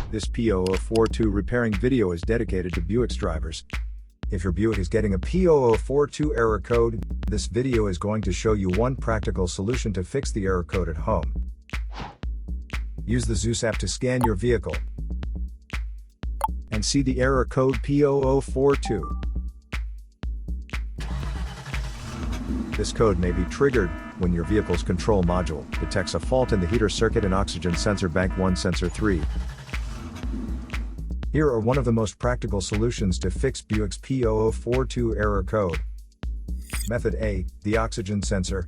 This P0042 repairing video is dedicated to Buick's drivers. If your Buick is getting a P0042 error code, this video is going to show you one practical solution to fix the error code at home. Use the HO2S app to scan your vehicle and see the error code P0042. This code may be triggered when your vehicle's control module detects a fault in the heater circuit and oxygen sensor bank 1 sensor 3. Here are one of the most practical solutions to fix Buick's P0042 error code. Method A, the oxygen sensor.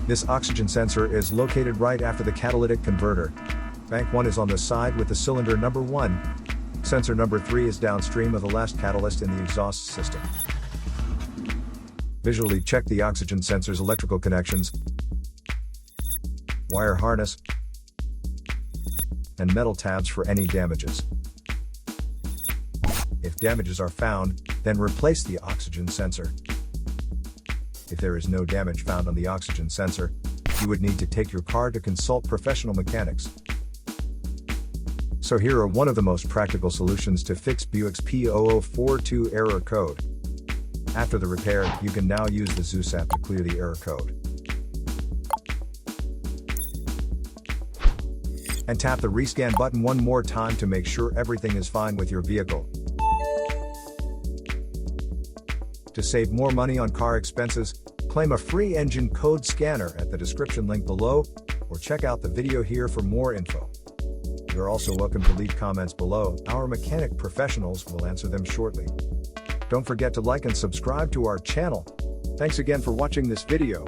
This oxygen sensor is located right after the catalytic converter. Bank 1 is on the side with the cylinder number 1. Sensor number 3 is downstream of the last catalyst in the exhaust system. Visually check the oxygen sensor's electrical connections, wire harness, and metal tabs for any damages. If damages are found, then replace the oxygen sensor. If there is no damage found on the oxygen sensor, you would need to take your car to consult professional mechanics. So here are one of the most practical solutions to fix Buick's P0042 error code. After the repair, you can now use the HO2S app to clear the error code. And tap the rescan button one more time to make sure everything is fine with your vehicle. To save more money on car expenses, claim a free engine code scanner at the description link below, or check out the video here for more info. You're also welcome to leave comments below. Our mechanic professionals will answer them shortly. Don't forget to like and subscribe to our channel. Thanks again for watching this video.